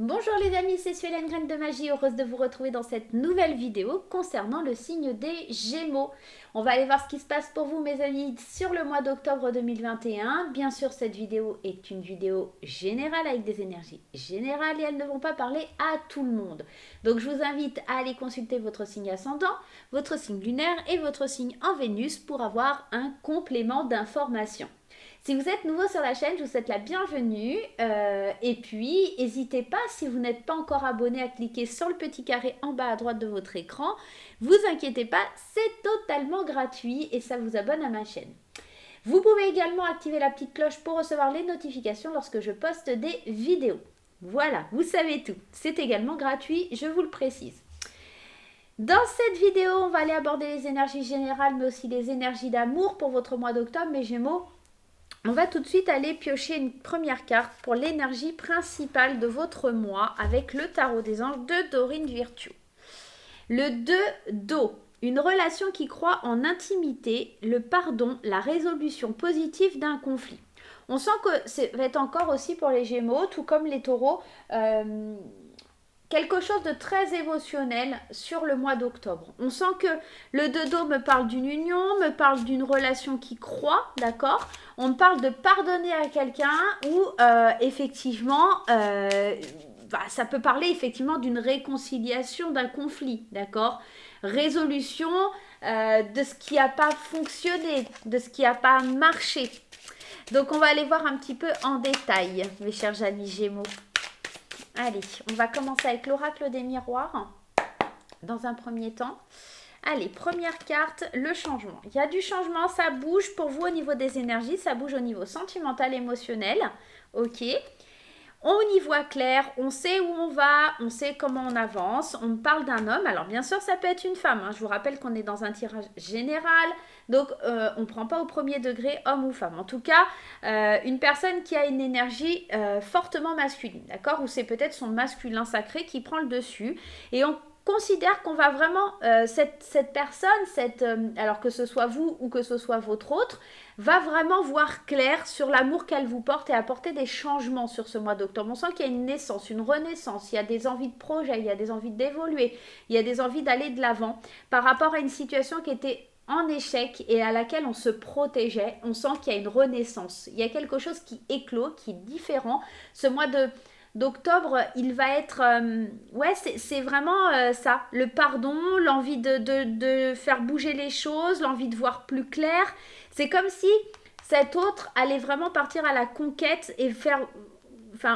Bonjour les amis, c'est Suelen Graine de Magie, heureuse de vous retrouver dans cette nouvelle vidéo concernant le signe des Gémeaux. On va aller voir ce qui se passe pour vous mes amis sur le mois d'octobre 2021. Bien sûr cette vidéo est une vidéo générale avec des énergies générales et elles ne vont pas parler à tout le monde. Donc je vous invite à aller consulter votre signe ascendant, votre signe lunaire et votre signe en Vénus pour avoir un complément d'information. Si vous êtes nouveau sur la chaîne, je vous souhaite la bienvenue. Et puis, n'hésitez pas, si vous n'êtes pas encore abonné, à cliquer sur le petit carré en bas à droite de votre écran. Vous inquiétez pas, c'est totalement gratuit et ça vous abonne à ma chaîne. Vous pouvez également activer la petite cloche pour recevoir les notifications lorsque je poste des vidéos. Voilà, vous savez tout. C'est également gratuit, je vous le précise. Dans cette vidéo, on va aller aborder les énergies générales, mais aussi les énergies d'amour pour votre mois d'octobre, mes Gémeaux. On va tout de suite aller piocher une première carte pour l'énergie principale de votre mois avec le tarot des anges de Dorine Virtue. Le 2 d'eau, une relation qui croit en intimité, le pardon, la résolution positive d'un conflit. On sent que ça va être encore aussi pour les Gémeaux, tout comme les taureaux, quelque chose de très émotionnel sur le mois d'octobre. On sent que le 2 d'eau me parle d'une union, me parle d'une relation qui croît, d'accord ? On me parle de pardonner à quelqu'un ou effectivement, ça peut parler effectivement d'une réconciliation d'un conflit, d'accord ? Résolution de ce qui n'a pas fonctionné, de ce qui n'a pas marché. Donc on va aller voir un petit peu en détail, mes chers amis Gémeaux. Allez, on va commencer avec l'oracle des miroirs dans un premier temps. Allez, première carte, le changement. Il y a du changement, ça bouge pour vous au niveau des énergies, ça bouge au niveau sentimental, émotionnel. Ok. On y voit clair, on sait où on va, on sait comment on avance. On parle d'un homme, alors bien sûr ça peut être une femme. Je vous rappelle qu'on est dans un tirage général, donc on ne prend pas au premier degré homme ou femme. En tout cas, une personne qui a une énergie fortement masculine, d'accord ? Ou c'est peut-être son masculin sacré qui prend le dessus. Et on considère qu'on va vraiment, cette personne, alors que ce soit vous ou que ce soit votre autre, va vraiment voir clair sur l'amour qu'elle vous porte et apporter des changements sur ce mois d'octobre. On sent qu'il y a une naissance, une renaissance, il y a des envies de projet, il y a des envies d'évoluer, il y a des envies d'aller de l'avant par rapport à une situation qui était en échec et à laquelle on se protégeait. On sent qu'il y a une renaissance, il y a quelque chose qui éclot, qui est différent. Ce mois d'octobre, il va être... c'est vraiment ça, le pardon, l'envie de faire bouger les choses, l'envie de voir plus clair. C'est comme si cet autre allait vraiment partir à la conquête et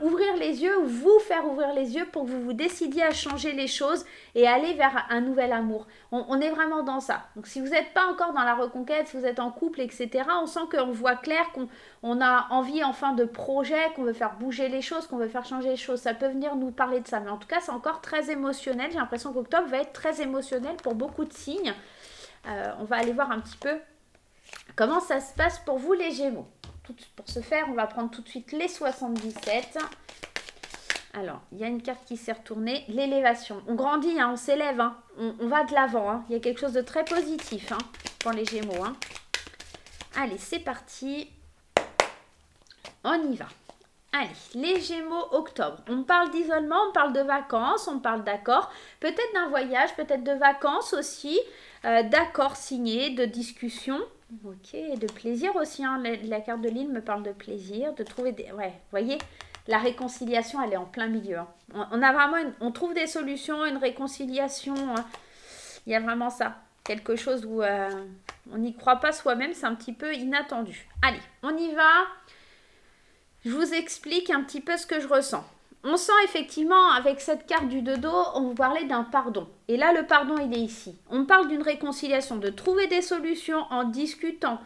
ouvrir les yeux ou vous faire ouvrir les yeux pour que vous vous décidiez à changer les choses et aller vers un nouvel amour. On est vraiment dans ça. Donc si vous n'êtes pas encore dans la reconquête, si vous êtes en couple, etc., on sent qu'on voit clair, qu'on a envie enfin de projet, qu'on veut faire bouger les choses, qu'on veut faire changer les choses. Ça peut venir nous parler de ça. Mais en tout cas, c'est encore très émotionnel. J'ai l'impression qu'octobre va être très émotionnel pour beaucoup de signes. On va aller voir un petit peu comment ça se passe pour vous les Gémeaux. Pour ce faire, on va prendre tout de suite les 77. Alors, il y a une carte qui s'est retournée, l'élévation. On grandit, on s'élève, on va de l'avant. Il y a quelque chose de très positif pour les Gémeaux. Allez, c'est parti. On y va. Allez, les Gémeaux, octobre. On parle d'isolement, on parle de vacances, on parle d'accords, peut-être d'un voyage, peut-être de vacances aussi, d'accords signés, de discussions. Ok, et de plaisir aussi. La carte de l'île me parle de plaisir, de trouver des... Ouais, vous voyez, la réconciliation, elle est en plein milieu. On a vraiment... On trouve des solutions, une réconciliation. Il y a vraiment ça. Quelque chose où on n'y croit pas soi-même, c'est un petit peu inattendu. Allez, on y va. Je vous explique un petit peu ce que je ressens. On sent effectivement, avec cette carte du 2 d'eau, on vous parlait d'un pardon. Et là, le pardon, il est ici. On parle d'une réconciliation, de trouver des solutions en discutant.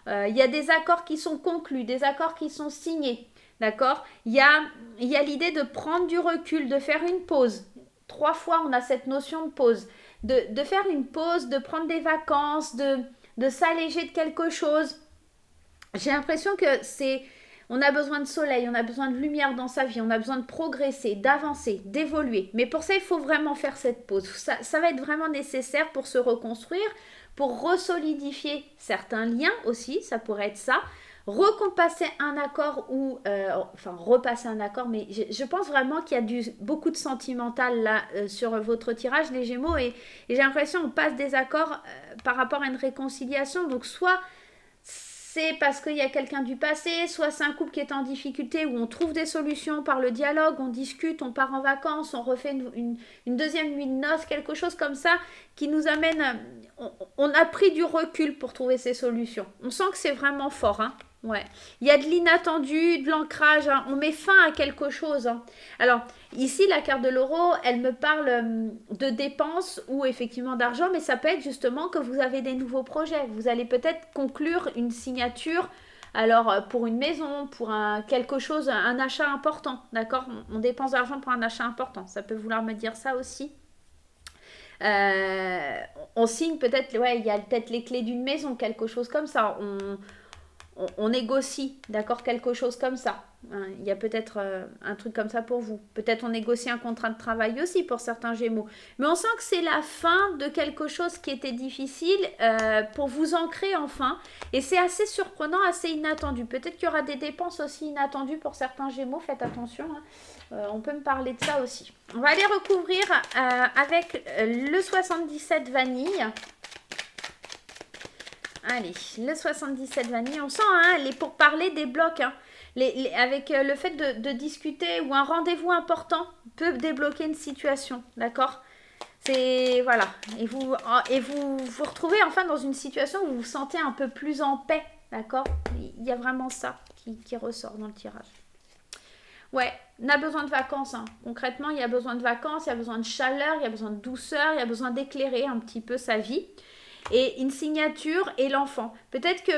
Il y a des accords qui sont conclus, des accords qui sont signés. D'accord ? Il y a l'idée de prendre du recul, de faire une pause. 3 fois, on a cette notion de pause. De faire une pause, de prendre des vacances, de s'alléger de quelque chose. J'ai l'impression que c'est... On a besoin de soleil, on a besoin de lumière dans sa vie, on a besoin de progresser, d'avancer, d'évoluer. Mais pour ça, il faut vraiment faire cette pause. Ça va être vraiment nécessaire pour se reconstruire, pour resolidifier certains liens aussi, ça pourrait être ça. recompasser un accord ou, enfin repasser un accord, mais je pense vraiment qu'il y a beaucoup de sentimental là sur votre tirage, les Gémeaux, et j'ai l'impression qu'on passe des accords par rapport à une réconciliation, donc soit c'est parce qu'il y a quelqu'un du passé, soit c'est un couple qui est en difficulté où on trouve des solutions par le dialogue, on discute, on part en vacances, on refait une deuxième nuit de noces, quelque chose comme ça qui nous amène... On a pris du recul pour trouver ces solutions. On sent que c'est vraiment fort, hein. Ouais. Il y a de l'inattendu, de l'ancrage, hein. On met fin à quelque chose, hein. Alors, ici, la carte de l'euro, elle me parle de dépenses ou effectivement d'argent, mais ça peut être justement que vous avez des nouveaux projets. Vous allez peut-être conclure une signature, alors pour une maison, pour quelque chose, un achat important, d'accord? On dépense d'argent pour un achat important. Ça peut vouloir me dire ça aussi. On signe peut-être, ouais, il y a peut-être les clés d'une maison, quelque chose comme ça. On négocie, d'accord, quelque chose comme ça. Hein, il y a peut-être un truc comme ça pour vous. Peut-être on négocie un contrat de travail aussi pour certains Gémeaux. Mais on sent que c'est la fin de quelque chose qui était difficile pour vous ancrer enfin. Et c'est assez surprenant, assez inattendu. Peut-être qu'il y aura des dépenses aussi inattendues pour certains Gémeaux. Faites attention. Hein. On peut me parler de ça aussi. On va aller recouvrir avec le 77 vanille. Allez, le 77 vanille, on sent hein, les pourparlers des blocs. Hein. Avec le fait de discuter ou un rendez-vous important peut débloquer une situation, d'accord? C'est, voilà. Et vous vous retrouvez enfin dans une situation où vous vous sentez un peu plus en paix, d'accord? Il y a vraiment ça qui ressort dans le tirage. Ouais, on a besoin de vacances. Hein. Concrètement, il y a besoin de vacances, il y a besoin de chaleur, il y a besoin de douceur, il y a besoin d'éclairer un petit peu sa vie. Et une signature et l'enfant. Peut-être que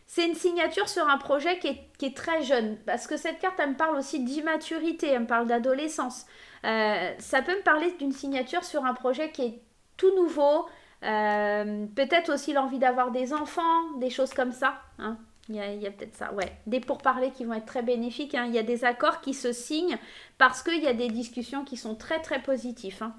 c'est une signature sur un projet qui est très jeune. Parce que cette carte, elle me parle aussi d'immaturité, elle me parle d'adolescence. Ça peut me parler d'une signature sur un projet qui est tout nouveau. Peut-être aussi l'envie d'avoir des enfants, des choses comme ça. Hein. Il y a peut-être ça, ouais. Des pourparlers qui vont être très bénéfiques. Hein. Il y a des accords qui se signent parce qu'il y a des discussions qui sont très très positifs. Hein.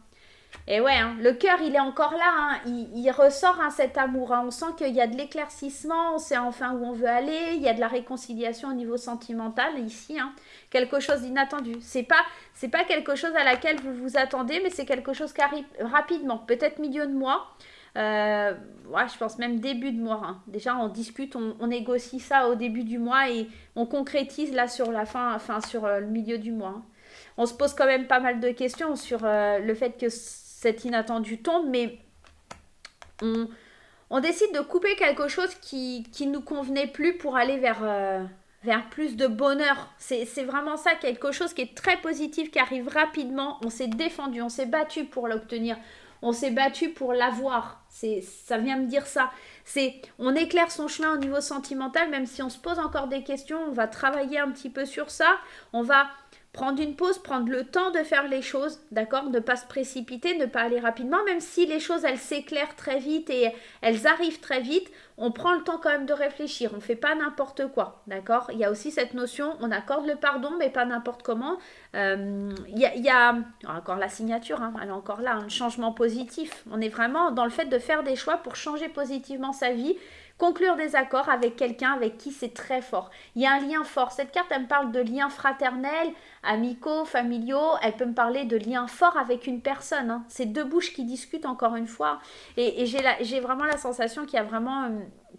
Et ouais, hein, le cœur, il est encore là, hein, il ressort hein, cet amour. Hein, on sent qu'il y a de l'éclaircissement, on sait enfin où on veut aller, il y a de la réconciliation au niveau sentimental ici. Hein, quelque chose d'inattendu. C'est pas quelque chose à laquelle vous vous attendez, mais c'est quelque chose qui arrive rapidement, peut-être milieu de mois. Ouais, je pense même début de mois. Hein. Déjà, on discute, on négocie ça au début du mois et on concrétise là sur la fin, enfin sur le milieu du mois. Hein. On se pose quand même pas mal de questions sur le fait que cet inattendu tombe, mais on décide de couper quelque chose qui nous convenait plus pour aller vers plus de bonheur. C'est vraiment ça, quelque chose qui est très positif, qui arrive rapidement. On s'est défendu, on s'est battu pour l'obtenir. On s'est battu pour l'avoir. Ça vient me dire ça. On éclaire son chemin au niveau sentimental, même si on se pose encore des questions, on va travailler un petit peu sur ça. On va prendre une pause, prendre le temps de faire les choses, d'accord? Ne pas se précipiter, ne pas aller rapidement, même si les choses, elles s'éclairent très vite et elles arrivent très vite, on prend le temps quand même de réfléchir, on ne fait pas n'importe quoi, d'accord? Il y a aussi cette notion, on accorde le pardon, mais pas n'importe comment. Il y a encore la signature, hein, elle est encore là, un changement positif. On est vraiment dans le fait de faire des choix pour changer positivement sa vie, conclure des accords avec quelqu'un avec qui c'est très fort. Il y a un lien fort. Cette carte, elle me parle de liens fraternels, amicaux, familiaux. Elle peut me parler de liens forts avec une personne. Hein. C'est deux bouches qui discutent encore une fois. Et j'ai vraiment la sensation qu'il y a vraiment...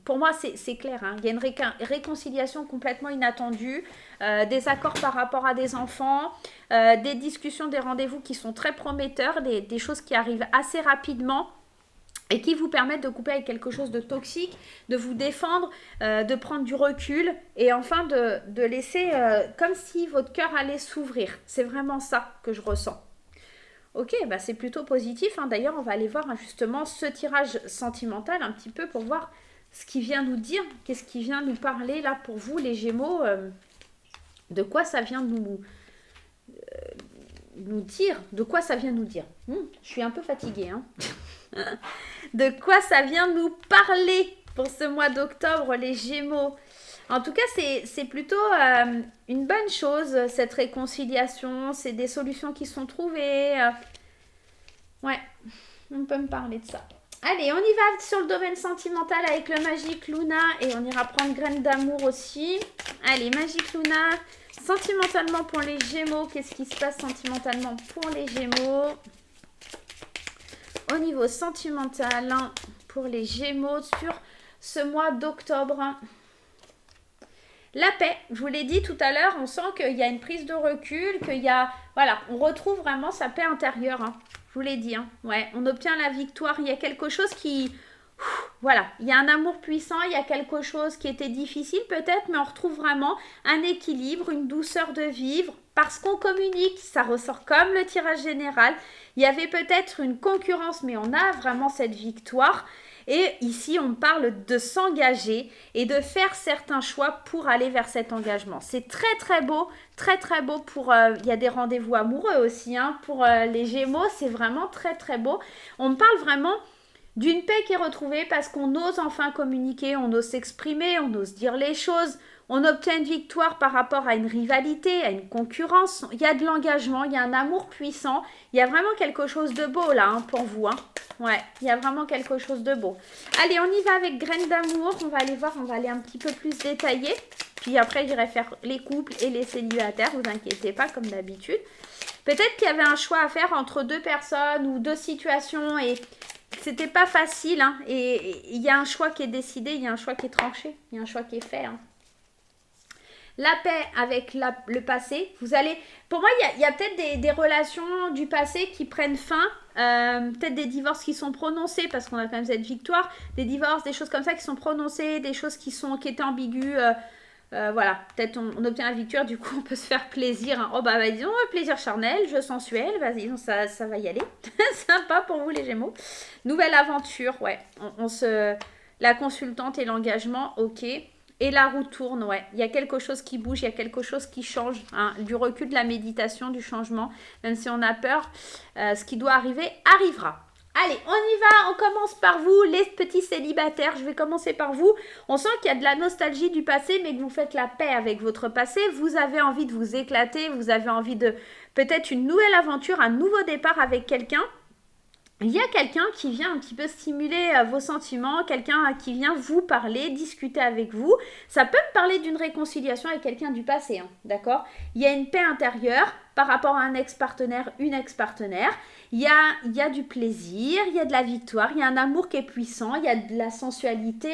pour moi, c'est clair. Hein. Il y a une réconciliation complètement inattendue. Des accords par rapport à des enfants. Des discussions, des rendez-vous qui sont très prometteurs. Des choses qui arrivent assez rapidement. Et qui vous permettent de couper avec quelque chose de toxique, de vous défendre, de prendre du recul et enfin de laisser comme si votre cœur allait s'ouvrir. C'est vraiment ça que je ressens. Ok, bah c'est plutôt positif. Hein. D'ailleurs, on va aller voir justement ce tirage sentimental un petit peu pour voir ce qu'il vient nous dire. Qu'est-ce qui vient nous parler là pour vous, les Gémeaux de quoi ça vient nous dire. De quoi ça vient nous dire. Je suis un peu fatiguée, hein. De quoi ça vient nous parler pour ce mois d'octobre, les Gémeaux. En tout cas, c'est plutôt une bonne chose, cette réconciliation. C'est des solutions qui sont trouvées. Ouais, on peut me parler de ça. Allez, on y va sur le domaine sentimental avec le Magic Luna et on ira prendre Graine d'amour aussi. Allez, Magic Luna, sentimentalement pour les Gémeaux, qu'est-ce qui se passe sentimentalement pour les Gémeaux? Au niveau sentimental, pour les Gémeaux sur ce mois d'octobre. La paix, je vous l'ai dit tout à l'heure, on sent qu'il y a une prise de recul, qu'il y a, voilà, on retrouve vraiment sa paix intérieure, je vous l'ai dit, ouais, on obtient la victoire, il y a quelque chose qui, voilà, il y a un amour puissant, il y a quelque chose qui était difficile peut-être, mais on retrouve vraiment un équilibre, une douceur de vivre, parce qu'on communique, ça ressort comme le tirage général, il y avait peut-être une concurrence, mais on a vraiment cette victoire. Et ici, on parle de s'engager et de faire certains choix pour aller vers cet engagement. C'est très très beau pour... il y a des rendez-vous amoureux aussi, pour les Gémeaux, c'est vraiment très très beau. On parle vraiment d'une paix qui est retrouvée parce qu'on ose enfin communiquer, on ose s'exprimer, on ose dire les choses. On obtient une victoire par rapport à une rivalité, à une concurrence. Il y a de l'engagement, il y a un amour puissant. Il y a vraiment quelque chose de beau là pour vous. Ouais, il y a vraiment quelque chose de beau. Allez, on y va avec Graine d'amour. On va aller voir, on va aller un petit peu plus détaillé. Puis après, j'irai faire les couples et les célibataires. Vous inquiétez pas, comme d'habitude. Peut-être qu'il y avait un choix à faire entre deux personnes ou deux situations et c'était pas facile. Et il y a un choix qui est décidé, il y a un choix qui est tranché, il y a un choix qui est fait. La paix avec le passé. Vous allez, pour moi, il y a peut-être des relations du passé qui prennent fin. Peut-être des divorces qui sont prononcés parce qu'on a quand même cette victoire. Des divorces, des choses comme ça qui sont prononcées, des choses qui étaient ambiguës. Voilà, peut-être on obtient la victoire, du coup on peut se faire plaisir. Oh bah disons, plaisir charnel, jeu sensuel, vas-y, ça va y aller. Sympa pour vous les Gémeaux. Nouvelle aventure, ouais. La consultante et l'engagement, ok. Et la roue tourne, ouais. Il y a quelque chose qui bouge, il y a quelque chose qui change. Du recul, de la méditation, du changement. Même si on a peur, ce qui doit arriver, arrivera. Allez, on y va. On commence par vous, les petits célibataires. Je vais commencer par vous. On sent qu'il y a de la nostalgie du passé, mais que vous faites la paix avec votre passé. Vous avez envie de vous éclater. Vous avez envie de peut-être une nouvelle aventure, un nouveau départ avec quelqu'un. Il y a quelqu'un qui vient un petit peu stimuler vos sentiments, quelqu'un qui vient vous parler, discuter avec vous. Ça peut me parler d'une réconciliation avec quelqu'un du passé, d'accord? Il y a une paix intérieure par rapport à un ex-partenaire, une ex-partenaire. Il y a du plaisir, il y a de la victoire, il y a un amour qui est puissant, il y a de la sensualité.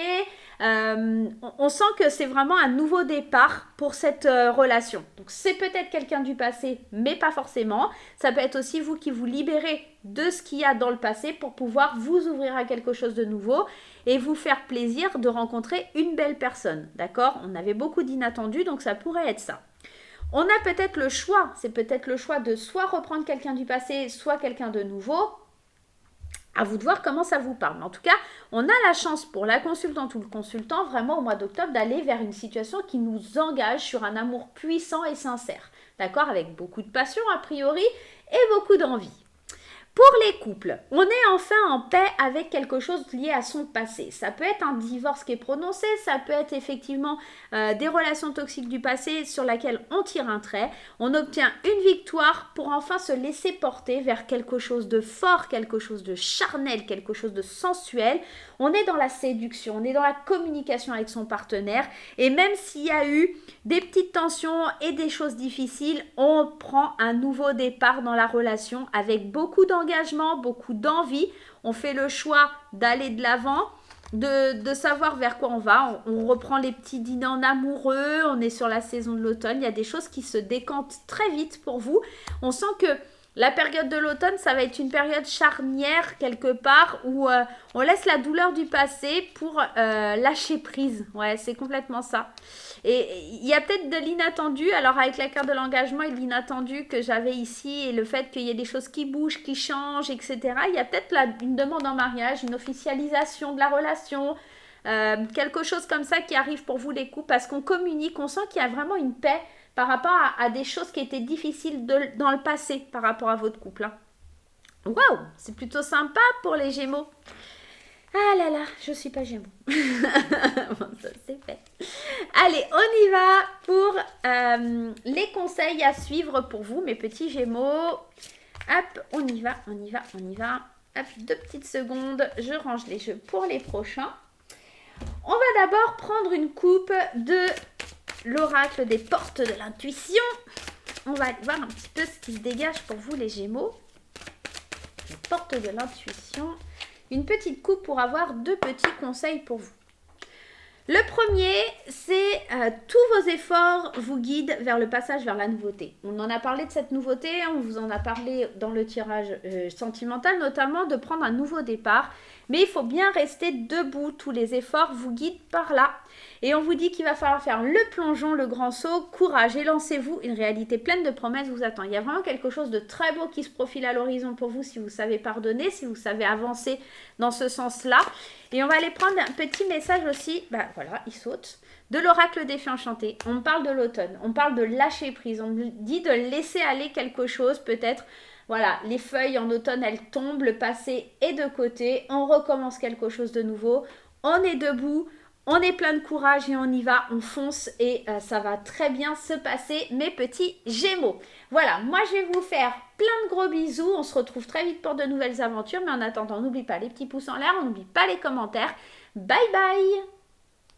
On sent que c'est vraiment un nouveau départ pour cette relation. Donc c'est peut-être quelqu'un du passé, mais pas forcément. Ça peut être aussi vous qui vous libérez de ce qu'il y a dans le passé pour pouvoir vous ouvrir à quelque chose de nouveau et vous faire plaisir de rencontrer une belle personne. D'accord? On avait beaucoup d'inattendus, donc ça pourrait être ça. On a peut-être le choix, c'est peut-être le choix de soit reprendre quelqu'un du passé, soit quelqu'un de nouveau. À vous de voir comment ça vous parle. Mais en tout cas, on a la chance pour la consultante ou le consultant, vraiment au mois d'octobre, d'aller vers une situation qui nous engage sur un amour puissant et sincère. D'accord? Avec beaucoup de passion a priori et beaucoup d'envie. Pour les couples, on est enfin en paix avec quelque chose lié à son passé. Ça peut être un divorce qui est prononcé, ça peut être effectivement des relations toxiques du passé sur lesquelles on tire un trait. On obtient une victoire pour enfin se laisser porter vers quelque chose de fort, quelque chose de charnel, quelque chose de sensuel. On est dans la séduction, on est dans la communication avec son partenaire. Et même s'il y a eu des petites tensions et des choses difficiles, on prend un nouveau départ dans la relation avec beaucoup d'engagement, beaucoup d'envie. On fait le choix d'aller de l'avant, de savoir vers quoi on va. On reprend les petits dîners en amoureux, on est sur la saison de l'automne. Il y a des choses qui se décantent très vite pour vous. On sent que la période de l'automne, ça va être une période charnière quelque part où on laisse la douleur du passé pour lâcher prise. Ouais, c'est complètement ça. Et il y a peut-être de l'inattendu. Alors avec la carte de l'engagement et de l'inattendu que j'avais ici et le fait qu'il y ait des choses qui bougent, qui changent, etc. Il y a peut-être une demande en mariage, une officialisation de la relation, quelque chose comme ça qui arrive pour vous les couples parce qu'on communique, on sent qu'il y a vraiment une paix par rapport à des choses qui étaient difficiles dans le passé par rapport à votre couple. Waouh, c'est plutôt sympa pour les Gémeaux. Ah là là, je suis pas Gémeaux. Bon, ça c'est fait. Allez, on y va pour les conseils à suivre pour vous, mes petits Gémeaux. Hop, on y va. Hop, 2 petites secondes, je range les jeux pour les prochains. On va d'abord prendre une coupe de l'oracle des portes de l'intuition. On va aller voir un petit peu ce qui se dégage pour vous les Gémeaux. Les portes de l'intuition. Une petite coupe pour avoir 2 petits conseils pour vous. Le premier, c'est tous vos efforts vous guident vers le passage vers la nouveauté. On en a parlé de cette nouveauté, on vous en a parlé dans le tirage sentimental, notamment de prendre un nouveau départ. Mais il faut bien rester debout, tous les efforts vous guident par là. Et on vous dit qu'il va falloir faire le plongeon, le grand saut, courage et lancez-vous. Une réalité pleine de promesses vous attend. Il y a vraiment quelque chose de très beau qui se profile à l'horizon pour vous si vous savez pardonner, si vous savez avancer dans ce sens-là. Et on va aller prendre un petit message aussi, voilà, il saute, de l'oracle des fées enchantées. On parle de l'automne, on parle de lâcher prise, on dit de laisser aller quelque chose peut-être. Voilà, les feuilles en automne, elles tombent, le passé est de côté, on recommence quelque chose de nouveau, on est debout, on est plein de courage et on y va, on fonce et ça va très bien se passer, mes petits Gémeaux. Voilà, moi je vais vous faire plein de gros bisous, on se retrouve très vite pour de nouvelles aventures, mais en attendant, n'oublie pas les petits pouces en l'air, on n'oublie pas les commentaires. Bye bye!